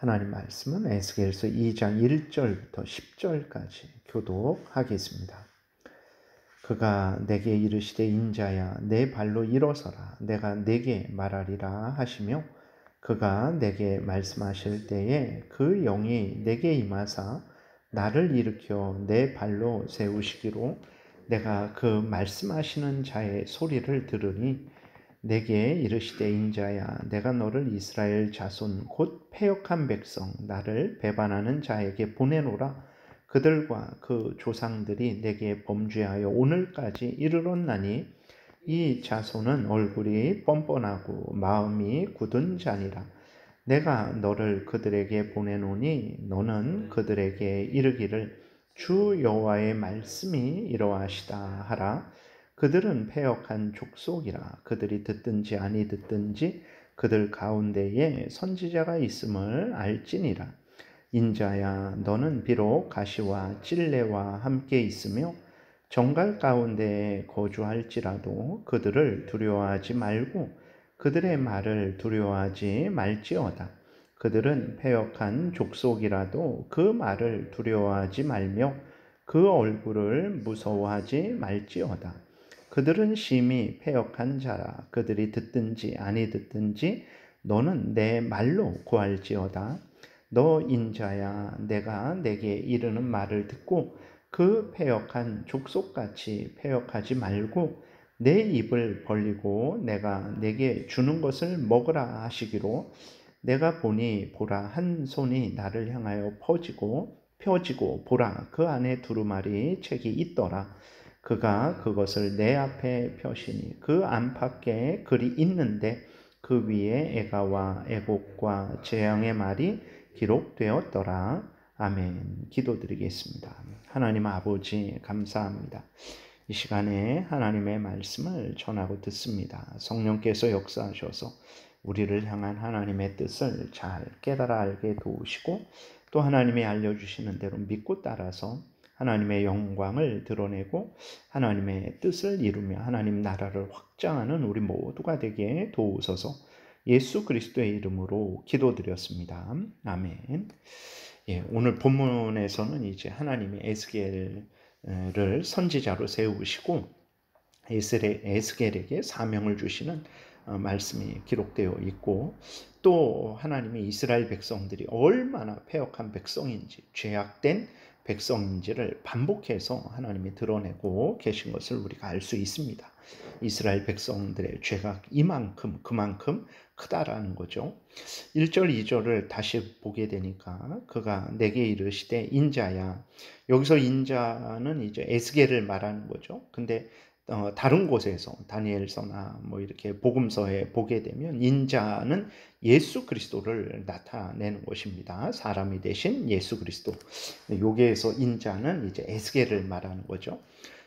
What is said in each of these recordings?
하나님 말씀은 에스겔서 2장 1절부터 10절까지 교독하겠습니다. 그가 내게 이르시되 인자야 내 발로 일어서라 내가 내게 말하리라 하시며 그가 내게 말씀하실 때에 그 영이 내게 임하사 나를 일으켜 내 발로 세우시기로 내가 그 말씀하시는 자의 소리를 들으니 내게 이르시되 인자야 내가 너를 이스라엘 자손 곧 패역한 백성 나를 배반하는 자에게 보내노라. 그들과 그 조상들이 내게 범죄하여 오늘까지 이르렀나니 이 자손은 얼굴이 뻔뻔하고 마음이 굳은 자니라. 내가 너를 그들에게 보내노니 너는 그들에게 이르기를 주 여호와의 말씀이 이러하시다 하라. 그들은 패역한 족속이라. 그들이 듣든지 아니 듣든지 그들 가운데에 선지자가 있음을 알지니라. 인자야 너는 비록 가시와 찔레와 함께 있으며 정갈 가운데 거주할지라도 그들을 두려워하지 말고 그들의 말을 두려워하지 말지어다. 그들은 패역한 족속이라도 그 말을 두려워하지 말며 그 얼굴을 무서워하지 말지어다. 그들은 심히 패역한 자라. 그들이 듣든지 아니 듣든지 너는 내 말로 구할지어다. 너 인자야 내가 내게 이르는 말을 듣고 그 패역한 족속같이 패역하지 말고 내 입을 벌리고 내가 내게 주는 것을 먹으라 하시기로 내가 보니 보라 한 손이 나를 향하여 펴지고 보라 그 안에 두루마리 책이 있더라. 그가 그것을 내 앞에 펴시니 그 안팎에 글이 있는데 그 위에 애가와 애곡과 재앙의 말이 기록되었더라. 아멘. 기도드리겠습니다. 하나님 아버지 감사합니다. 이 시간에 하나님의 말씀을 전하고 듣습니다. 성령께서 역사하셔서 우리를 향한 하나님의 뜻을 잘 깨달아 알게 도우시고 또 하나님이 알려주시는 대로 믿고 따라서 하나님의 영광을 드러내고 하나님의 뜻을 이루며 하나님 나라를 확장하는 우리 모두가 되게 도우소서. 예수 그리스도의 이름으로 기도드렸습니다. 아멘. 오늘 본문에서는 이제 하나님이 에스겔을 선지자로 세우시고 에스겔에게 사명을 주시는 말씀이 기록되어 있고 또 하나님이 이스라엘 백성들이 얼마나 패역한 백성인지 죄악된 백성인지를 반복해서 하나님이 드러내고 계신 것을 우리가 알 수 있습니다. 이스라엘 백성들의 죄가 그만큼 크다라는 거죠. 1절 2절을 다시 보게 되니까 그가 내게 이르시되 인자야. 여기서 인자는 이제 에스겔을 말하는 거죠. 근데 다른 곳에서 다니엘서나 뭐 이렇게 복음서에 보게 되면 인자는 예수 그리스도를 나타내는 것입니다. 사람이 되신 예수 그리스도. 여기에서 인자는 이제 에스겔을 말하는 거죠.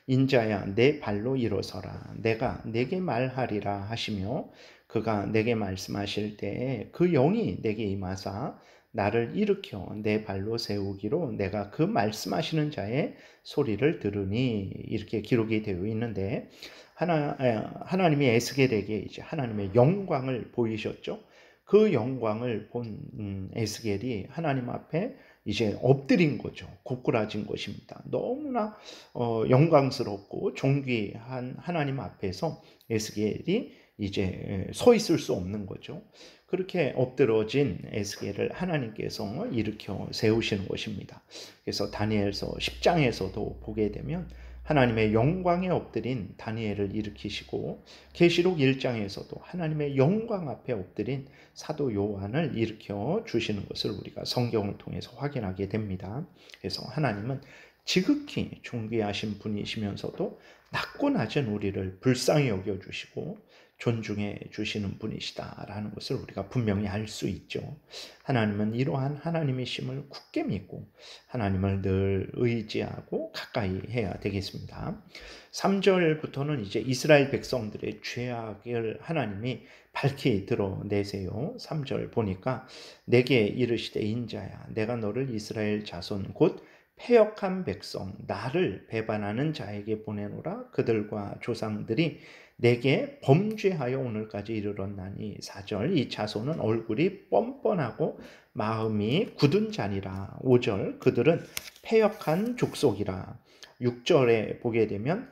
인자야 내 발로 일어서라 내가 내게 말하리라 하시며 그가 내게 말씀하실 때에 그 영이 내게 임하사 나를 일으켜 내 발로 세우기로 내가 그 말씀하시는 자의 소리를 들으니 이렇게 기록이 되어 있는데 하나님이 에스겔에게 이제 하나님의 영광을 보이셨죠. 그 영광을 본 에스겔이 하나님 앞에 이제 엎드린 거죠. 고꾸라진 것입니다. 너무나 영광스럽고 존귀한 하나님 앞에서 에스겔이 이제 서 있을 수 없는 거죠. 그렇게 엎드러진 에스겔을 하나님께서 일으켜 세우시는 것입니다. 그래서 다니엘서 10장에서도 보게 되면 하나님의 영광에 엎드린 다니엘을 일으키시고 계시록 1장에서도 하나님의 영광 앞에 엎드린 사도 요한을 일으켜 주시는 것을 우리가 성경을 통해서 확인하게 됩니다. 그래서 하나님은 지극히 존귀하신 분이시면서도 낮고 낮은 우리를 불쌍히 여겨주시고 존중해 주시는 분이시다라는 것을 우리가 분명히 알 수 있죠. 하나님은 이러한 하나님이심을 굳게 믿고 하나님을 늘 의지하고 가까이 해야 되겠습니다. 3절부터는 이제 이스라엘 백성들의 죄악을 하나님이 밝히 드러내세요. 3절 보니까 내게 이르시되 인자야 내가 너를 이스라엘 자손 곧 패역한 백성 나를 배반하는 자에게 보내노라. 그들과 조상들이 내게 범죄하여 오늘까지 이르렀나니. 4절 이 자손은 얼굴이 뻔뻔하고 마음이 굳은 자니라. 5절 그들은 패역한 족속이라. 6절에 보게 되면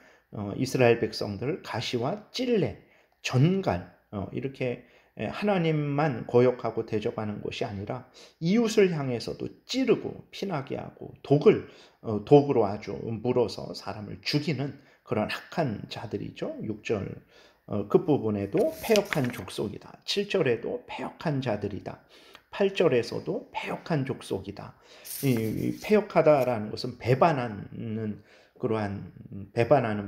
이스라엘 백성들을 가시와 찔레, 전갈 이렇게 하나님만 거역하고 대적하는 것이 아니라 이웃을 향해서도 찌르고 피나게 하고 독으로 아주 물어서 사람을 죽이는 그런 악한 자들이죠. 6절 끝부분에도 패역한 족속이다. 7절에도 패역한 자들이다. 8절에서도 패역한 족속이다. 이 패역하다라는 것은 배반하는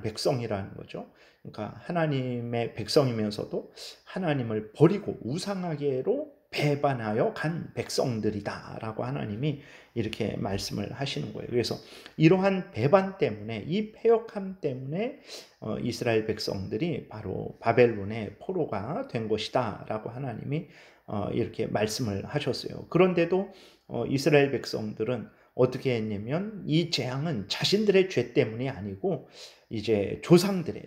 백성이라는 거죠. 그러니까 하나님의 백성이면서도 하나님을 버리고 우상하게로 배반하여 간 백성들이다라고 하나님이 이렇게 말씀을 하시는 거예요. 그래서 이러한 배반 때문에, 이 패역함 때문에 이스라엘 백성들이 바로 바벨론의 포로가 된 것이다라고 하나님이 이렇게 말씀을 하셨어요. 그런데도 이스라엘 백성들은 어떻게 했냐면 이 재앙은 자신들의 죄 때문이 아니고 이제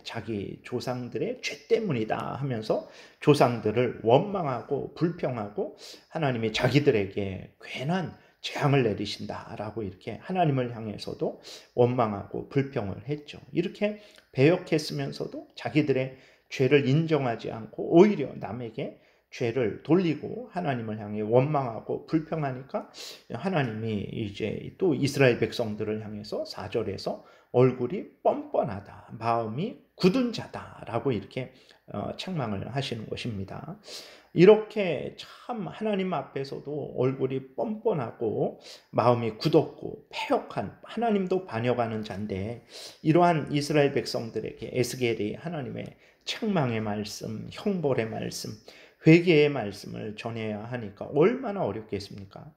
자기 조상들의 죄 때문이다 하면서 조상들을 원망하고 불평하고 하나님이 자기들에게 괜한 재앙을 내리신다라고 이렇게 하나님을 향해서도 원망하고 불평을 했죠. 이렇게 배역했으면서도 자기들의 죄를 인정하지 않고 오히려 남에게 죄를 돌리고 하나님을 향해 원망하고 불평하니까 하나님이 이제 또 이스라엘 백성들을 향해서 4절에서 얼굴이 뻔뻔하다, 마음이 굳은 자다라고 이렇게 책망을 하시는 것입니다. 이렇게 참 하나님 앞에서도 얼굴이 뻔뻔하고 마음이 굳었고 패역한, 하나님도 반역하는 자인데 이러한 이스라엘 백성들에게 에스겔이 하나님의 책망의 말씀, 형벌의 말씀, 회개의 말씀을 전해야 하니까 얼마나 어렵겠습니까?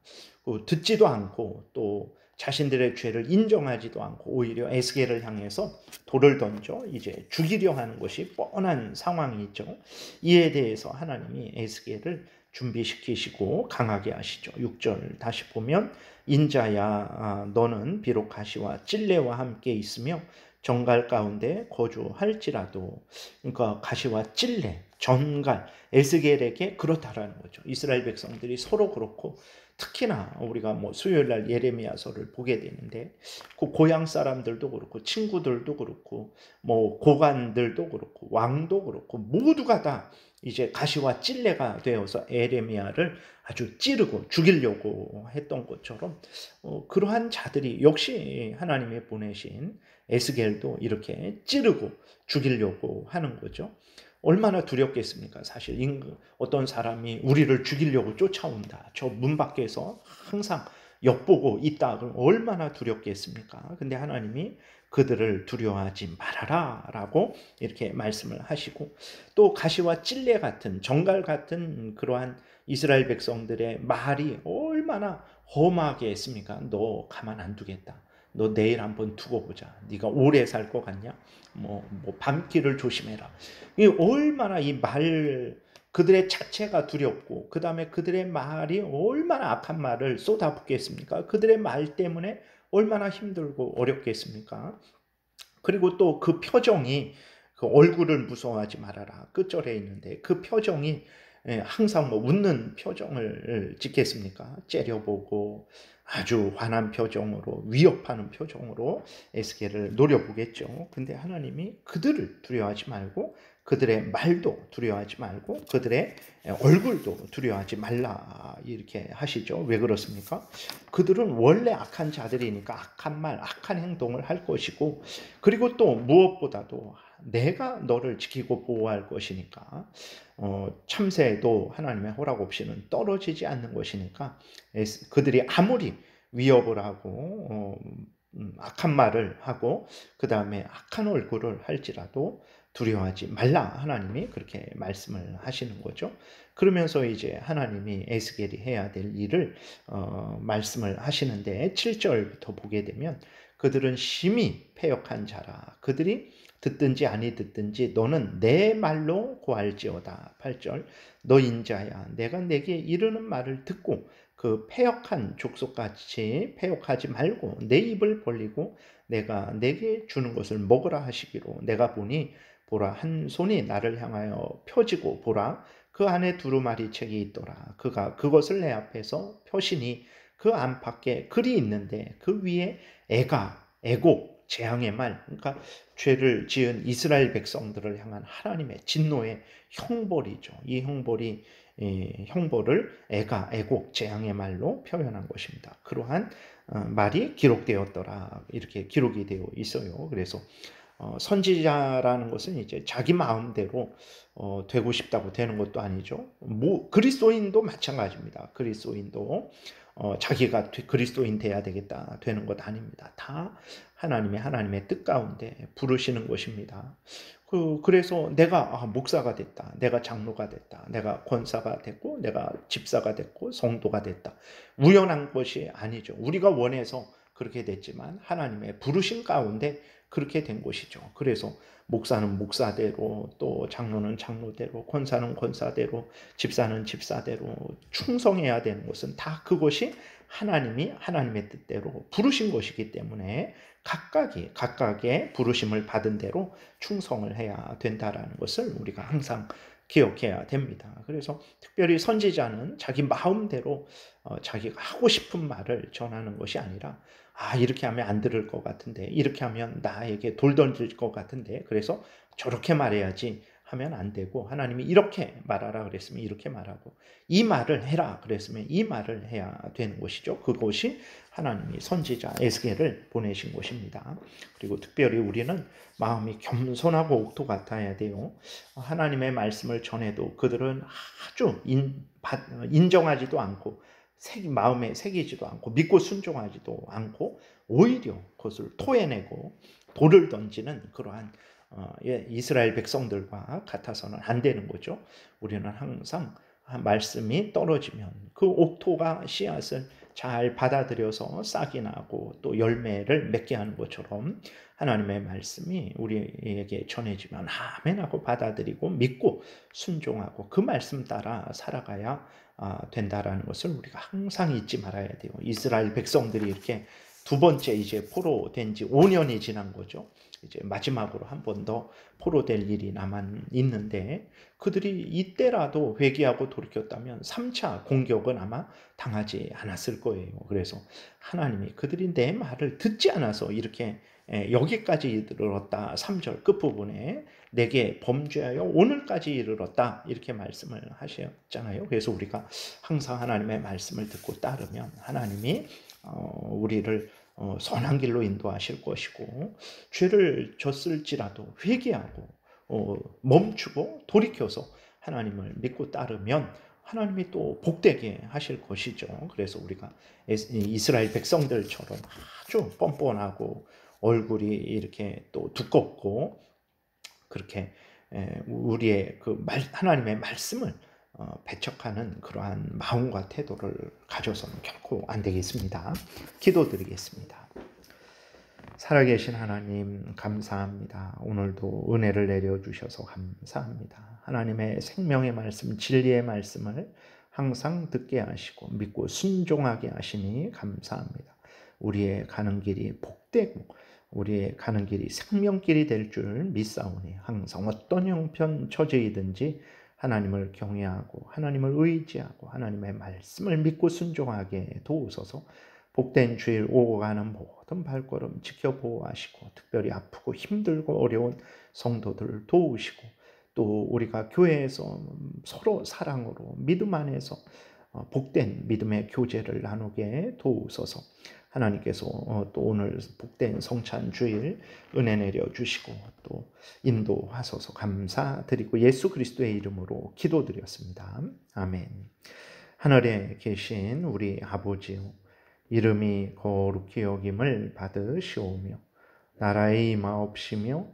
듣지도 않고 또 자신들의 죄를 인정하지도 않고 오히려 에스겔을 향해서 돌을 던져 이제 죽이려 하는 것이 뻔한 상황이죠. 이에 대해서 하나님이 에스겔을 준비시키시고 강하게 하시죠. 6절 다시 보면 인자야 너는 비록 가시와 찔레와 함께 있으며 정갈 가운데 거주할지라도, 그러니까 가시와 찔레, 전갈, 에스겔에게 그렇다라는 거죠. 이스라엘 백성들이 서로 그렇고 특히나 우리가 수요일 날 예레미야서를 보게 되는데 그 고향 사람들도 그렇고 친구들도 그렇고 고관들도 그렇고 왕도 그렇고 모두가 다 이제 가시와 찔레가 되어서 예레미야를 아주 찌르고 죽이려고 했던 것처럼 그러한 자들이 역시 하나님이 보내신 에스겔도 이렇게 찌르고 죽이려고 하는 거죠. 얼마나 두렵겠습니까? 사실 어떤 사람이 우리를 죽이려고 쫓아온다, 저 문 밖에서 항상 엿보고 있다, 그럼 얼마나 두렵겠습니까? 근데 하나님이 그들을 두려워하지 말아라 라고 이렇게 말씀을 하시고, 또 가시와 찔레 같은 정갈 같은 그러한 이스라엘 백성들의 말이 얼마나 험하게 했습니까? 너 가만 안 두겠다, 너 내일 한번 두고 보자, 네가 오래 살 것 같냐, 밤길을 조심해라. 이 얼마나 그들의 자체가 두렵고 그 다음에 그들의 말이 얼마나 악한 말을 쏟아붓겠습니까? 그들의 말 때문에 얼마나 힘들고 어렵겠습니까? 그리고 또 그 표정이, 그 얼굴을 무서워하지 말아라 끝절에 있는데 그 표정이 항상 웃는 표정을 짓겠습니까? 째려보고 아주 환한 표정으로, 위협하는 표정으로 에스겔을 노려보겠죠. 근데 하나님이 그들을 두려워하지 말고 그들의 말도 두려워하지 말고 그들의 얼굴도 두려워하지 말라 이렇게 하시죠. 왜 그렇습니까? 그들은 원래 악한 자들이니까 악한 말, 악한 행동을 할 것이고, 그리고 또 무엇보다도 내가 너를 지키고 보호할 것이니까 참새도 하나님의 허락 없이는 떨어지지 않는 것이니까 그들이 아무리 위협을 하고 악한 말을 하고 그 다음에 악한 얼굴을 할지라도 두려워하지 말라, 하나님이 그렇게 말씀을 하시는 거죠. 그러면서 이제 하나님이 에스겔이 해야 될 일을 말씀을 하시는데 7절부터 보게 되면 그들은 심히 패역한 자라. 그들이 듣든지 아니 듣든지 너는 내 말로 고할지어다. 8절 너 인자야 내가 내게 이르는 말을 듣고 그 패역한 족속같이 패역하지 말고 내 입을 벌리고 내가 내게 주는 것을 먹으라 하시기로 내가 보니 보라 한 손이 나를 향하여 펴지고 보라 그 안에 두루마리 책이 있더라. 그가 그것을 내 앞에서 펴시니 그 안팎에 글이 있는데 그 위에 애곡, 재앙의 말, 그러니까 죄를 지은 이스라엘 백성들을 향한 하나님의 진노의 형벌이죠. 이 형벌을 애곡, 재앙의 말로 표현한 것입니다. 그러한 말이 기록되었더라. 이렇게 기록이 되어 있어요. 그래서 선지자라는 것은 이제 자기 마음대로 되고 싶다고 되는 것도 아니죠. 그리스도인도 마찬가지입니다. 그리스도인도 자기가 그리스도인 돼야 되겠다 되는 것 아닙니다. 다 하나님의 뜻 가운데 부르시는 것입니다. 그래서 내가 목사가 됐다, 내가 장로가 됐다, 내가 권사가 됐고, 내가 집사가 됐고, 성도가 됐다. 우연한 것이 아니죠. 우리가 원해서 그렇게 됐지만 하나님의 부르심 가운데 그렇게 된 것이죠. 그래서 목사는 목사대로, 또 장로는 장로대로, 권사는 권사대로, 집사는 집사대로 충성해야 되는 것은 다 그것이 하나님의 뜻대로 부르신 것이기 때문에 각각의 부르심을 받은 대로 충성을 해야 된다라는 것을 우리가 항상 기억해야 됩니다. 그래서 특별히 선지자는 자기 마음대로 자기가 하고 싶은 말을 전하는 것이 아니라 이렇게 하면 안 들을 것 같은데, 이렇게 하면 나에게 돌 던질 것 같은데, 그래서 저렇게 말해야지 하면 안 되고, 하나님이 이렇게 말하라 그랬으면 이렇게 말하고, 이 말을 해라 그랬으면 이 말을 해야 되는 것이죠. 그것이 하나님이 선지자 에스겔을 보내신 것입니다. 그리고 특별히 우리는 마음이 겸손하고 옥토 같아야 돼요. 하나님의 말씀을 전해도 그들은 아주 인정하지도 않고 마음에 새기지도 않고 믿고 순종하지도 않고 오히려 그것을 토해내고 돌을 던지는 그러한 이스라엘 백성들과 같아서는 안 되는 거죠. 우리는 항상 말씀이 떨어지면 그 옥토가 씨앗을 잘 받아들여서 싹이 나고 또 열매를 맺게 하는 것처럼 하나님의 말씀이 우리에게 전해지면 아멘하고 받아들이고 믿고 순종하고 그 말씀 따라 살아가야 된다라는 것을 우리가 항상 잊지 말아야 돼요. 이스라엘 백성들이 이렇게 두 번째 이제 포로된 지 5년이 지난 거죠. 이제 마지막으로 한 번 더 포로될 일이 남아 있는데 그들이 이때라도 회개하고 돌이켰다면 3차 공격은 아마 당하지 않았을 거예요. 그래서 하나님이 그들이 내 말을 듣지 않아서 이렇게 여기까지 이르렀다. 3절 끝부분에 내게 범죄하여 오늘까지 이르렀다. 이렇게 말씀을 하셨잖아요. 그래서 우리가 항상 하나님의 말씀을 듣고 따르면 하나님이 우리를 선한 길로 인도하실 것이고 죄를 졌을지라도 회개하고 멈추고 돌이켜서 하나님을 믿고 따르면 하나님이 또 복되게 하실 것이죠. 그래서 우리가 이스라엘 백성들처럼 아주 뻔뻔하고 얼굴이 이렇게 또 두껍고 그렇게 우리의 하나님의 말씀을 배척하는 그러한 마음과 태도를 가져서는 결코 안 되겠습니다. 기도드리겠습니다. 살아계신 하나님 감사합니다. 오늘도 은혜를 내려주셔서 감사합니다. 하나님의 생명의 말씀, 진리의 말씀을 항상 듣게 하시고 믿고 순종하게 하시니 감사합니다. 우리의 가는 길이 복되고 우리의 가는 길이 생명길이 될 줄 믿사오니 항상 어떤 형편 처지이든지 하나님을 경외하고 하나님을 의지하고 하나님의 말씀을 믿고 순종하게 도우소서. 복된 주일 오고 가는 모든 발걸음 지켜보호하시고 특별히 아프고 힘들고 어려운 성도들을 도우시고 또 우리가 교회에서 서로 사랑으로 믿음 안에서 복된 믿음의 교제를 나누게 도우소서. 하나님께서 또 오늘 복된 성찬 주일 은혜 내려주시고 또 인도하소서 감사드리고 예수 그리스도의 이름으로 기도드렸습니다. 아멘. 하늘에 계신 우리 아버지요 이름이 거룩히 여김을 받으시오며 나라의 임하옵시며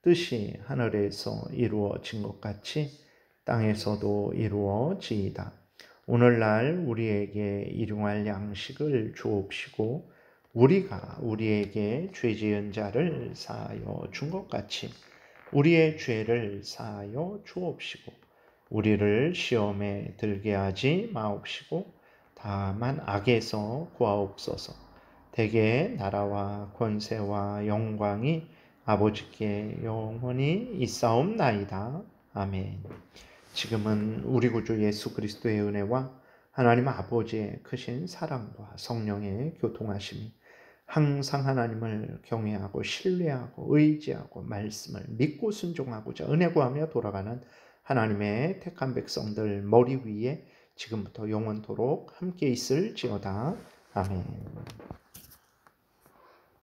뜻이 하늘에서 이루어진 것 같이 땅에서도 이루어지이다. 오늘날 우리에게 일용할 양식을 주옵시고 우리가 우리에게 죄 지은 자를 사하여 준 것 같이 우리의 죄를 사하여 주옵시고 우리를 시험에 들게 하지 마옵시고 다만 악에서 구하옵소서. 대개 나라와 권세와 영광이 아버지께 영원히 있사옵나이다. 아멘. 지금은 우리 구주 예수 그리스도의 은혜와 하나님 아버지의 크신 사랑과 성령의 교통하심이 항상 하나님을 경외하고 신뢰하고 의지하고 말씀을 믿고 순종하고자 은혜 구하며 돌아가는 하나님의 택한 백성들 머리 위에 지금부터 영원토록 함께 있을지어다. 아멘.